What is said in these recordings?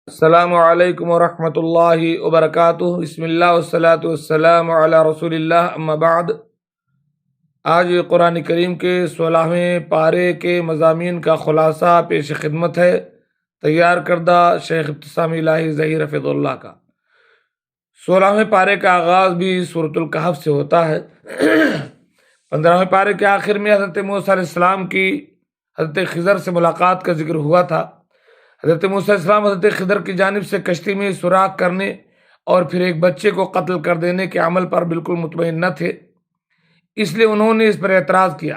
السلام علیکم ورحمۃ اللہ وبرکاتہ۔ بسم اللہ والصلاۃ والسلام علی رسول اللہ، اما بعد۔ آج قرآن کریم کے 16ویں پارے کے مضامین کا خلاصہ پیش خدمت ہے، تیار کردہ شیخ ابتسام الہی ظہیر حفظ اللہ کا۔ 16ویں پارے کا آغاز بھی سورۃ الکہف سے ہوتا ہے۔ 15ویں پارے کے آخر میں حضرت موسیٰ علیہ السلام کی حضرت خضر سے ملاقات کا ذکر ہوا تھا۔ حضرت موسیٰ علیہ السلام حضرت خضر کی جانب سے کشتی میں سوراخ کرنے اور پھر ایک بچے کو قتل کر دینے کے عمل پر بالکل مطمئن نہ تھے، اس لیے انہوں نے اس پر اعتراض کیا۔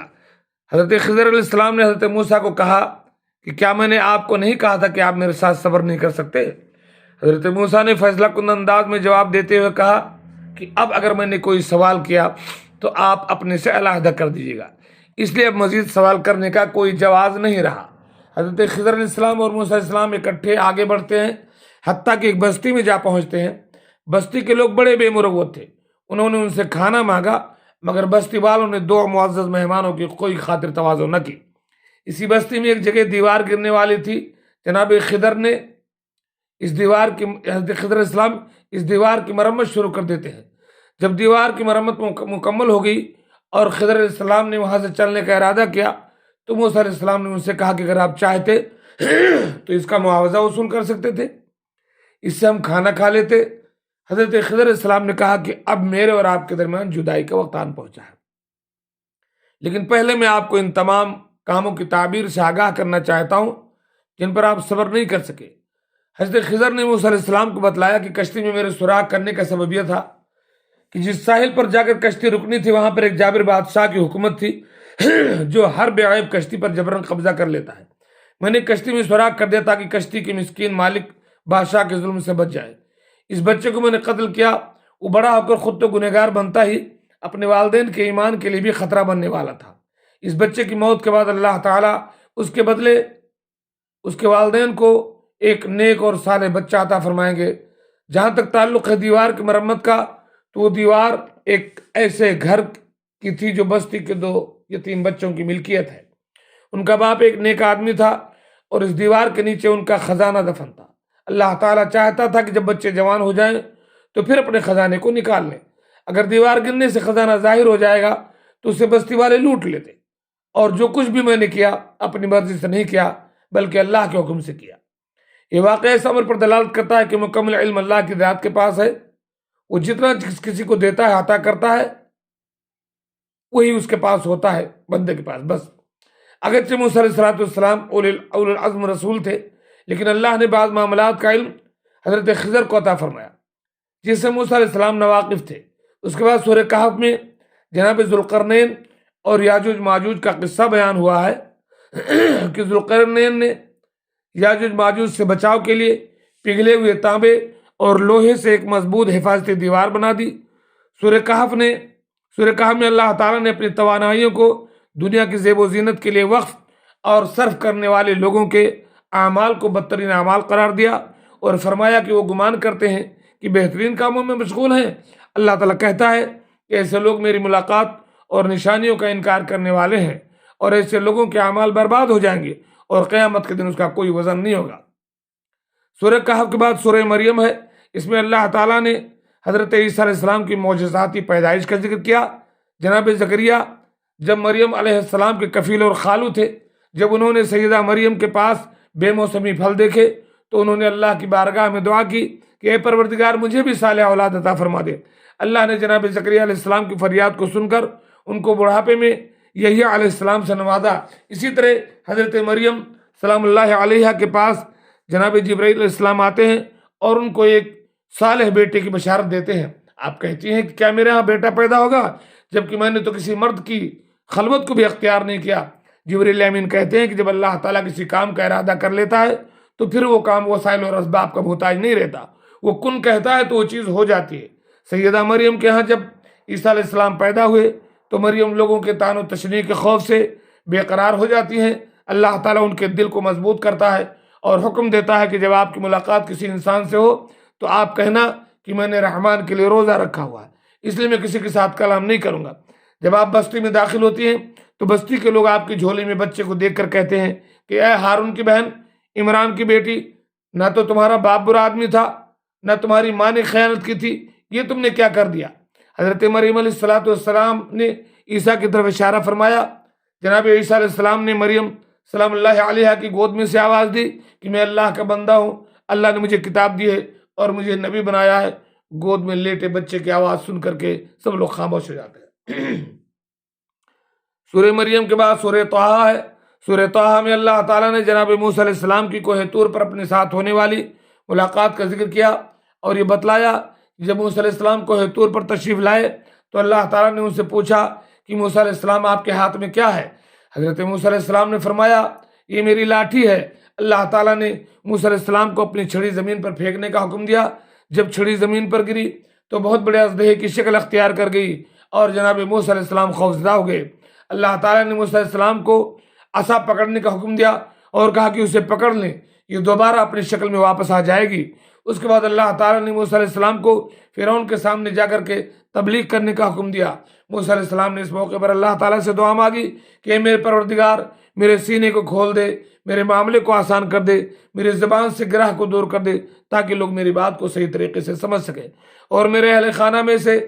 حضرت خضر علیہ السلام نے حضرت موسیٰ کو کہا کہ کیا میں نے آپ کو نہیں کہا تھا کہ آپ میرے ساتھ صبر نہیں کر سکتے؟ حضرت موسیٰ نے فیصلہ کن انداز میں جواب دیتے ہوئے کہا کہ اب اگر میں نے کوئی سوال کیا تو آپ اپنے سے علیحدہ کر دیجیے گا، اس لیے اب مزید سوال کرنے کا کوئی جواز نہیں رہا۔ حضرت خضر علیہ السلام اور موسیٰ علیہ السلام اکٹھے آگے بڑھتے ہیں، حتیٰ کہ ایک بستی میں جا پہنچتے ہیں۔ بستی کے لوگ بڑے بے مروت تھے، انہوں نے ان سے کھانا مانگا، مگر بستی والوں نے دو معزز مہمانوں کی کوئی خاطر تواضع نہ کی۔ اسی بستی میں ایک جگہ دیوار گرنے والی تھی۔ جناب خضر نے حضرت خضر علیہ السلام اس دیوار کی مرمت شروع کر دیتے ہیں۔ جب دیوار کی مرمت مکمل ہو گئی اور خضر علیہ السلام نے وہاں سے چلنے کا ارادہ کیا تو موسیٰ علیہ السلام نے ان سے کہا کہ اگر آپ چاہتے تو اس کا معاوضہ وصول کر سکتے تھے، اس سے ہم کھانا کھا لیتے۔ حضرت خضر علیہ السلام نے کہا کہ اب میرے اور آپ کے درمیان جدائی کا وقت آن پہنچا ہے، لیکن پہلے میں آپ کو ان تمام کاموں کی تعبیر سے آگاہ کرنا چاہتا ہوں جن پر آپ صبر نہیں کر سکے۔ حضرت خضر نے موسیٰ علیہ السلام کو بتلایا کہ کشتی میں میرے سوراخ کرنے کا سبب یہ تھا کہ جس ساحل پر جا کر کشتی رکنی تھی وہاں پر ایک جابر بادشاہ کی حکومت تھی جو ہر بے عیب کشتی پر جبراً قبضہ کر لیتا ہے۔ میں نے کشتی میں سوراخ کر دیا تاکہ کشتی کے مسکین مالک بادشاہ کے ظلم سے بچ جائے۔ اس بچے کو میں نے قتل کیا، وہ بڑا ہو کر خود تو گنہگار بنتا ہی اپنے والدین کے ایمان کے لیے بھی خطرہ بننے والا تھا۔ اس بچے کی موت کے بعد اللہ تعالیٰ اس کے بدلے اس کے والدین کو ایک نیک اور صالح بچہ عطا فرمائیں گے۔ جہاں تک تعلق ہے دیوار کی مرمت کا، تو وہ دیوار ایک ایسے گھر کی تھی جو بستی کے دو یتیم بچوں کی ملکیت ہے۔ ان کا باپ ایک نیک آدمی تھا اور اس دیوار کے نیچے ان کا خزانہ دفن تھا۔ اللہ تعالیٰ چاہتا تھا کہ جب بچے جوان ہو جائیں تو پھر اپنے خزانے کو نکال لیں۔ اگر دیوار گرنے سے خزانہ ظاہر ہو جائے گا تو اسے بستی والے لوٹ لیتے، اور جو کچھ بھی میں نے کیا اپنی مرضی سے نہیں کیا بلکہ اللہ کے حکم سے کیا۔ یہ واقعہ اس امر پر دلالت کرتا ہے کہ مکمل علم اللہ کی ذات کے پاس ہے۔ وہ جتنا کسی کو دیتا ہے، عطا کرتا ہے، وہی اس کے پاس ہوتا ہے، بندے کے پاس بس۔ اگرچہ موسیٰ علیہ السلام اولو العزم رسول تھے، لیکن اللہ نے بعض معاملات کا علم حضرت خضر کو عطا فرمایا جس سے موسیٰ علیہ السلام ناواقف تھے۔ اس کے بعد سورہ کہف میں جناب ذوالقرنین اور یاجوج ماجوج کا قصہ بیان ہوا ہے کہ ذوالقرنین نے یاجوج ماجوج سے بچاؤ کے لیے پگھلے ہوئے تانبے اور لوہے سے ایک مضبوط حفاظتی دیوار بنا دی۔ سورہ کہف میں اللہ تعالیٰ نے اپنی توانائیوں کو دنیا کی زیب و زینت کے لیے وقف اور صرف کرنے والے لوگوں کے اعمال کو بدترین اعمال قرار دیا اور فرمایا کہ وہ گمان کرتے ہیں کہ بہترین کاموں میں مشغول ہیں۔ اللہ تعالیٰ کہتا ہے کہ ایسے لوگ میری ملاقات اور نشانیوں کا انکار کرنے والے ہیں، اور ایسے لوگوں کے اعمال برباد ہو جائیں گے اور قیامت کے دن اس کا کوئی وزن نہیں ہوگا۔ سورہ کہف کے بعد سورہ مریم ہے۔ اس میں اللہ تعالیٰ نے حضرت عیسیٰ علیہ السلام کی معجزاتی پیدائش کا ذکر کیا۔ جناب زکریا جب مریم علیہ السلام کے کفیل اور خالو تھے، جب انہوں نے سیدہ مریم کے پاس بے موسمی پھل دیکھے تو انہوں نے اللہ کی بارگاہ میں دعا کی کہ اے پروردگار مجھے بھی صالح اولاد عطا فرما دے۔ اللہ نے جناب زکریا علیہ السلام کی فریاد کو سن کر ان کو بڑھاپے میں یحییٰ علیہ السلام سے نوازا۔ اسی طرح حضرت مریم سلام اللہ علیہا کے پاس جناب جبرائیل علیہ السلام آتے ہیں اور ان کو ایک صالح بیٹے کی بشارت دیتے ہیں۔ آپ کہتی ہیں کہ کیا میرے ہاں بیٹا پیدا ہوگا جبکہ میں نے تو کسی مرد کی خلوت کو بھی اختیار نہیں کیا؟ جبرائیل امین کہتے ہیں کہ جب اللہ تعالیٰ کسی کام کا ارادہ کر لیتا ہے تو پھر وہ کام وسائل اور اسباب کا محتاج نہیں رہتا، وہ کن کہتا ہے تو وہ چیز ہو جاتی ہے۔ سیدہ مریم کے ہاں جب عیسیٰ علیہ السلام پیدا ہوئے تو مریم لوگوں کے طعن و تشنیع کے خوف سے بے قرار ہو جاتی ہیں۔ اللہ تعالیٰ ان کے دل کو مضبوط کرتا ہے اور حکم دیتا ہے کہ جب آپ کی ملاقات کسی انسان سے ہو تو آپ کہنا کہ میں نے رحمان کے لیے روزہ رکھا ہوا ہے، اس لیے میں کسی کے ساتھ کلام نہیں کروں گا۔ جب آپ بستی میں داخل ہوتی ہیں تو بستی کے لوگ آپ کی جھولی میں بچے کو دیکھ کر کہتے ہیں کہ اے ہارون کی بہن، عمران کی بیٹی، نہ تو تمہارا باپ برا آدمی تھا، نہ تمہاری ماں نے خیانت کی تھی، یہ تم نے کیا کر دیا؟ حضرت مریم علیہ السلام نے عیسیٰ کی طرف اشارہ فرمایا۔ جناب عیسیٰ علیہ السلام نے مریم سلام اللہ علیہ کی گود میں سے آواز دی کہ میں اللہ کا بندہ ہوں، اللہ نے مجھے کتاب دی ہے اور مجھے نبی بنایا ہے۔ گود میں لیٹے بچے کی آواز سن کر کے سب لوگ خاموش ہو جاتے ہیں۔ سورہ مریم کے بعد سورہ طٰہٰ ہے۔ سورہ طٰہٰ میں اللہ تعالیٰ نے جناب موسیٰ علیہ السلام کی کوہ طور پر اپنے ساتھ ہونے والی ملاقات کا ذکر کیا اور یہ بتلایا کہ جب موسیٰ علیہ السلام کوہ طور پر تشریف لائے تو اللہ تعالیٰ نے ان سے پوچھا کہ موسیٰ علیہ السلام آپ کے ہاتھ میں کیا ہے؟ حضرت موسیٰ علیہ السلام نے فرمایا یہ میری لاٹھی ہے۔ اللہ تعالیٰ نے موسیٰ علیہ السلام کو اپنی چھڑی زمین پر پھینکنے کا حکم دیا۔ جب چھڑی زمین پر گری تو بہت بڑے اژدہے کی شکل اختیار کر گئی اور جناب موسیٰ علیہ السلام خوفزدہ ہو گئے۔ اللہ تعالیٰ نے موسیٰ علیہ السلام کو عصا پکڑنے کا حکم دیا اور کہا کہ اسے پکڑ لیں، یہ دوبارہ اپنی شکل میں واپس آ جائے گی۔ اس کے بعد اللہ تعالیٰ نے موسیٰ علیہ السلام کو فرعون کے سامنے جا کر کے تبلیغ کرنے کا حکم دیا۔ موسیٰ علیہ السلام نے اس موقع پر اللہ تعالیٰ سے دعا مانگی کہ اے میرے پروردگار، میرے سینے کو کھول دے، میرے معاملے کو آسان کر دے، میری زبان سے گرہ کو دور کر دے تاکہ لوگ میری بات کو صحیح طریقے سے سمجھ سکیں، اور میرے اہل خانہ میں سے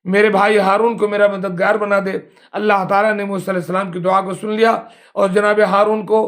میرے بھائی ہارون کو میرا مددگار بنا دے۔ اللہ تعالیٰ نے موسیٰ علیہ السلام کی دعا کو سن لیا اور جناب ہارون کو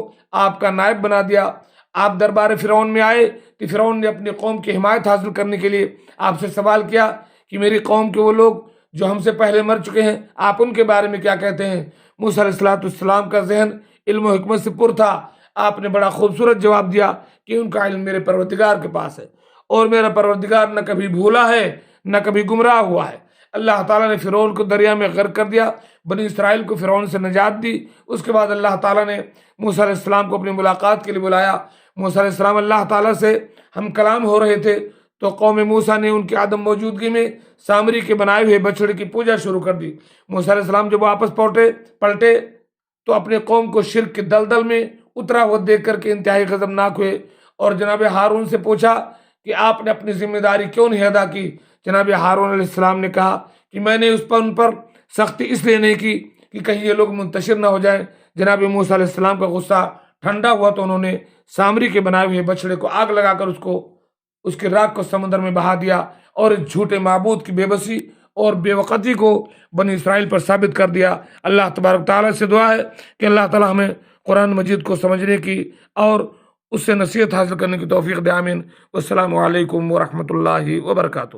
آپ کا نائب بنا دیا۔ آپ دربار فرعون میں آئے کہ فرعون نے اپنی قوم کی حمایت حاصل کرنے کے لیے آپ سے سوال کیا کہ میری قوم کے وہ لوگ جو ہم سے پہلے مر چکے ہیں، آپ ان کے بارے میں کیا کہتے ہیں؟ موسیٰ علیہ السلام کا ذہن علم و حکمت سے پر تھا۔ آپ نے بڑا خوبصورت جواب دیا کہ ان کا علم میرے پروردگار کے پاس ہے، اور میرا پروردگار نہ کبھی بھولا ہے نہ کبھی گمراہ ہوا ہے۔ اللہ تعالیٰ نے فرعون کو دریا میں غرق کر دیا، بنی اسرائیل کو فرعون سے نجات دی۔ اس کے بعد اللہ تعالیٰ نے موسیٰ علیہ السلام کو اپنی ملاقات کے لیے بلایا۔ موسیٰ علیہ السلام اللہ تعالیٰ سے ہم کلام ہو رہے تھے تو قوم موسیٰ نے ان کی عدم موجودگی میں سامری کے بنائے ہوئے بچڑے کی پوجا شروع کر دی۔ موسیٰ علیہ السلام جب واپس پلٹے تو اپنے قوم کو شرک کے دلدل میں اترا ہوا دیکھ کر کے انتہائی غضبناک ہوئے اور جناب ہارون سے پوچھا کہ آپ نے اپنی ذمہ داری کیوں نہیں ادا کی؟ جناب ہارون علیہ السلام نے کہا کہ میں نے ان پر سختی اس لیے نہیں کی کہ کہیں یہ لوگ منتشر نہ ہو جائیں۔ جناب موسیٰ علیہ السلام کا غصہ ٹھنڈا ہوا تو انہوں نے سامری کے بنائے ہوئے بچڑے کو آگ لگا کر اس کی راکھ کو سمندر میں بہا دیا اور اس جھوٹے معبود کی بے بسی اور بے وقتی کو بنی اسرائیل پر ثابت کر دیا۔ اللہ تبارک تعالیٰ سے دعا ہے کہ اللہ تعالیٰ ہمیں قرآن مجید کو سمجھنے کی اور اس سے نصیحت حاصل کرنے کی توفیق دے، آمین۔ والسلام علیکم ورحمۃ اللہ وبرکاتہ۔